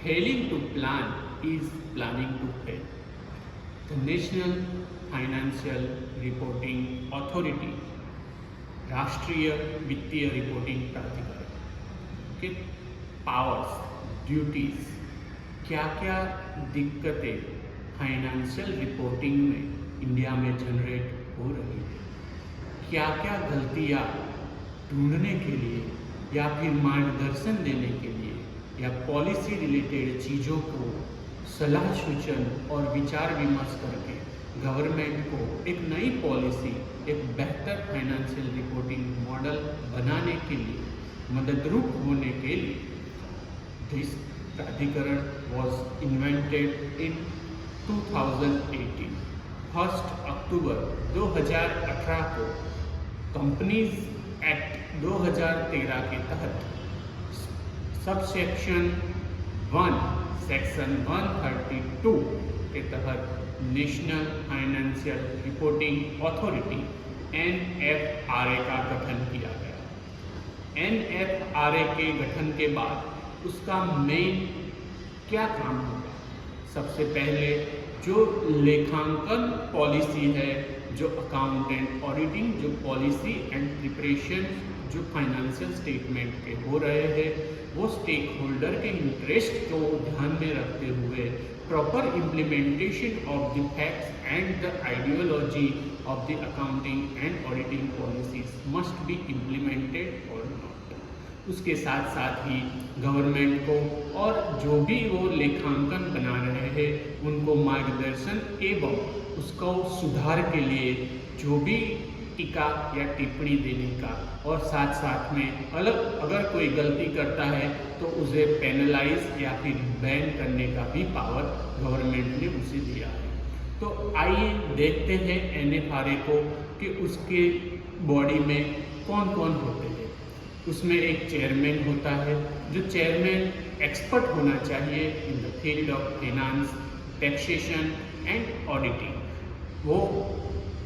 Failing to plan is planning to fail. The National Financial Reporting Authority, राष्ट्रीय वित्तीय reporting प्राधिकरण के powers, duties, क्या क्या दिक्कतें फाइनेंशियल रिपोर्टिंग में इंडिया में जनरेट हो रही है, क्या क्या गलतियाँ ढूंढने के लिए या फिर मार्गदर्शन देने के लिए या पॉलिसी रिलेटेड चीज़ों को सलाह सूचन और विचार विमर्श करके गवर्नमेंट को एक नई पॉलिसी, एक बेहतर फाइनेंशियल रिपोर्टिंग मॉडल बनाने के लिए मददरूप होने के लिए दिस प्राधिकरण वॉज इन्वेंटेड इन 2018। 1 अक्टूबर 2018 को कंपनीज एक्ट 2013 के तहत सबसेक्शन 1 सेक्शन 132 के तहत national financial reporting authority NFRA का गठन किया गया। NFRA के गठन के बाद उसका मेन क्या काम होगा? सबसे पहले जो लेखांकन पॉलिसी है, जो अकाउंटेंट ऑडिटिंग, जो पॉलिसी एंड प्रिपरेशन जो फाइनेंशियल स्टेटमेंट के हो रहे हैं, वो स्टेक होल्डर के इंटरेस्ट को ध्यान में रखते हुए proper implementation of the facts and the ideology of the accounting and auditing policies must be implemented और नॉट। उसके साथ साथ ही गवर्नमेंट को और जो भी वो लेखांकन बना रहे हैं उनको मार्गदर्शन एवं उसको सुधार के लिए जो भी टीका या टिप्पणी देने का, और साथ साथ में अगर कोई गलती करता है तो उसे पेनलाइज या फिर बैन करने का भी पावर गवर्नमेंट ने उसे दिया है। तो आइए देखते हैं NFRA को कि उसके बॉडी में कौन कौन होते हैं। उसमें एक चेयरमैन होता है, जो चेयरमैन एक्सपर्ट होना चाहिए in the field of finance, taxation and auditing. वो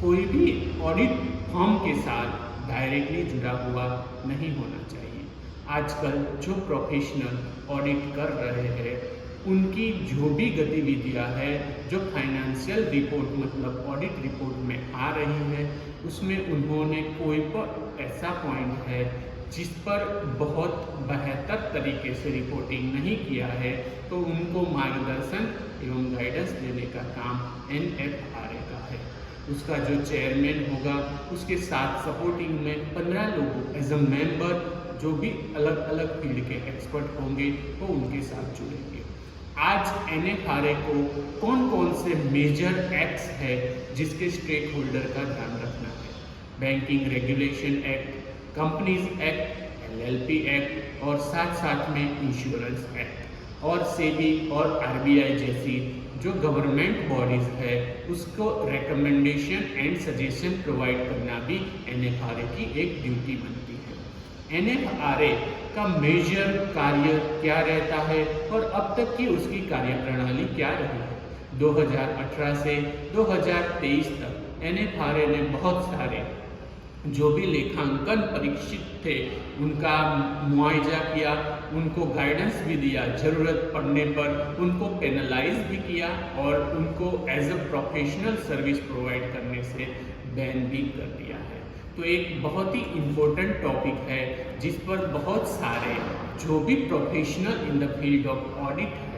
कोई भी ऑडिट फर्म के साथ डायरेक्टली जुड़ा हुआ नहीं होना चाहिए। आजकल जो प्रोफेशनल ऑडिट कर रहे हैं उनकी जो भी गतिविधियां है, जो फाइनेंशियल रिपोर्ट मतलब ऑडिट रिपोर्ट में आ रही है, उसमें उन्होंने कोई पर ऐसा पॉइंट है जिस पर बहुत बेहतर तरीके से रिपोर्टिंग नहीं किया है, तो उनको मार्गदर्शन एवं गाइडेंस देने का काम NFRA का है। उसका जो चेयरमैन होगा, उसके साथ सपोर्टिंग में 15 लोग एज अ मेंबर जो भी अलग अलग फील्ड के एक्सपर्ट होंगे वो उनके साथ जुड़ेंगे। आज NFRA को कौन कौन से मेजर एक्ट्स है जिसके स्टेक होल्डर का ध्यान रखना है? Banking regulation act, companies act, LLP act और साथ साथ में इंश्योरेंस एक्ट और सेबी और RBI जैसी जो गवर्नमेंट बॉडीज है उसको रिकमेंडेशन एंड सजेशन प्रोवाइड करना भी NFRA की एक ड्यूटी बनती है। NFRA का मेजर कार्य क्या रहता है और अब तक की उसकी कार्यप्रणाली क्या रही है? 2018 से 2023 तक NFRA ने बहुत सारे जो भी लेखांकन परीक्षित थे उनका मुआयजा किया, उनको गाइडेंस भी दिया, ज़रूरत पड़ने पर उनको पेनलाइज भी किया और उनको as a professional service provide करने से बैन भी कर दिया है। तो एक बहुत ही इम्पोर्टेंट टॉपिक है जिस पर बहुत सारे जो भी professional in the field of audit है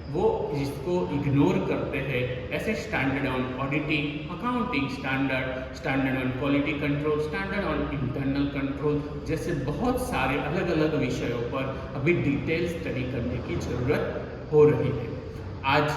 वो इसको इग्नोर करते हैं। ऐसे standard on auditing, accounting standard, standard on quality control, standard on internal control जैसे बहुत सारे अलग अलग विषयों पर अभी डिटेल स्टडी करने की ज़रूरत हो रही है। आज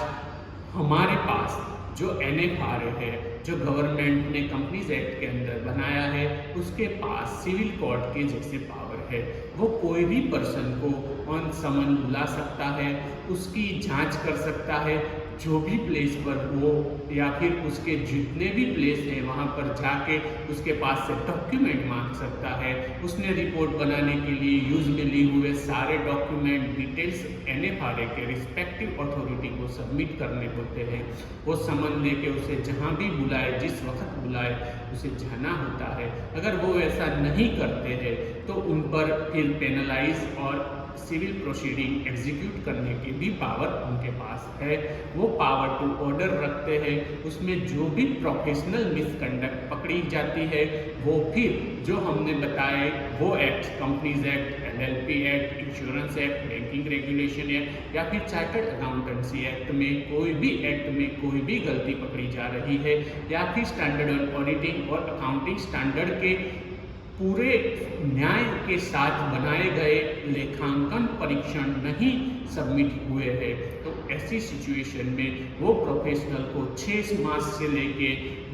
हमारे पास जो NFRA है, जो गवर्नमेंट ने कंपनीज एक्ट के अंदर बनाया है, उसके पास सिविल कोर्ट के जैसे पावर है। वो कोई भी पर्सन को ऑन समन बुला सकता है, उसकी जांच कर सकता है, जो भी प्लेस पर हो या फिर उसके जितने भी प्लेस हैं वहाँ पर जाके उसके पास से डॉक्यूमेंट मांग सकता है। उसने रिपोर्ट बनाने के लिए यूज में लिए हुए सारे डॉक्यूमेंट डिटेल्स NFRA के रिस्पेक्टिव अथॉरिटी को सबमिट करने होते हैं। वो समन दे के उसे जहाँ भी बुलाए, जिस वक्त बुलाए, उसे जाना होता है। अगर वो ऐसा नहीं करते हैं तो उन पर फिर पेनलाइज और सिविल प्रोसीडिंग एग्जीक्यूट करने की भी पावर उनके पास है। वो पावर टू ऑर्डर रखते हैं। उसमें जो भी प्रोफेशनल मिसकंडक्ट पकड़ी जाती है वो फिर जो हमने बताए वो act, companies act, LLP act, insurance act, banking regulation act या फिर चार्टर्ड अकाउंटेंसी एक्ट में कोई भी एक्ट में कोई भी गलती पकड़ी जा रही है या फिर स्टैंडर्ड ऑन ऑडिटिंग और अकाउंटिंग स्टैंडर्ड के पूरे न्याय के साथ बनाए गए लेखांकन परीक्षण नहीं सबमिट हुए हैं, तो ऐसी सिचुएशन में वो प्रोफेशनल को 6 मास से लेके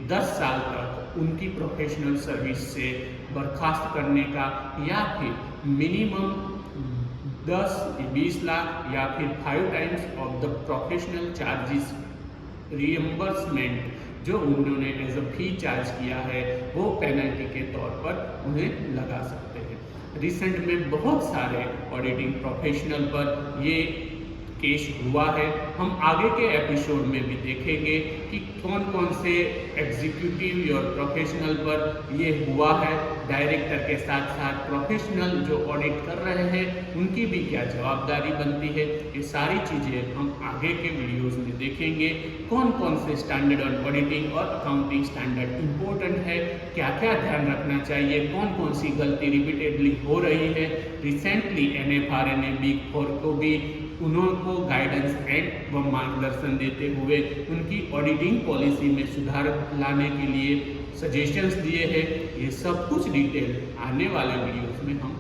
10 साल तक उनकी प्रोफेशनल सर्विस से बर्खास्त करने का या फिर मिनिमम 10-20 लाख या फिर 5 times of the professional charges reimbursement जो उन्होंने एज अ फी चार्ज किया है वो पेनल्टी के तौर पर उन्हें लगा सकते हैं। रिसेंट में बहुत सारे ऑडिटिंग प्रोफेशनल पर ये केस हुआ है। हम आगे के एपिसोड में भी देखेंगे कि कौन कौन से एग्जीक्यूटिव और प्रोफेशनल पर ये हुआ है। डायरेक्टर के साथ साथ प्रोफेशनल जो ऑडिट कर रहे हैं उनकी भी क्या जवाबदारी बनती है। ये सारी चीज़ें हम आगे के वीडियोस में देखेंगे। कौन कौन से स्टैंडर्ड ऑन ऑडिटिंग और अकाउंटिंग स्टैंडर्ड इम्पोर्टेंट है, क्या क्या ध्यान रखना चाहिए, कौन कौन सी गलती रिपीटेडली हो रही है। रिसेंटली NFRA ने बिग 4 को भी उनको गाइडेंस एंड व मार्गदर्शन देते हुए उनकी ऑडिटिंग पॉलिसी में सुधार लाने के लिए सजेशंस दिए हैं। ये सब कुछ डिटेल आने वाले वीडियोस में हम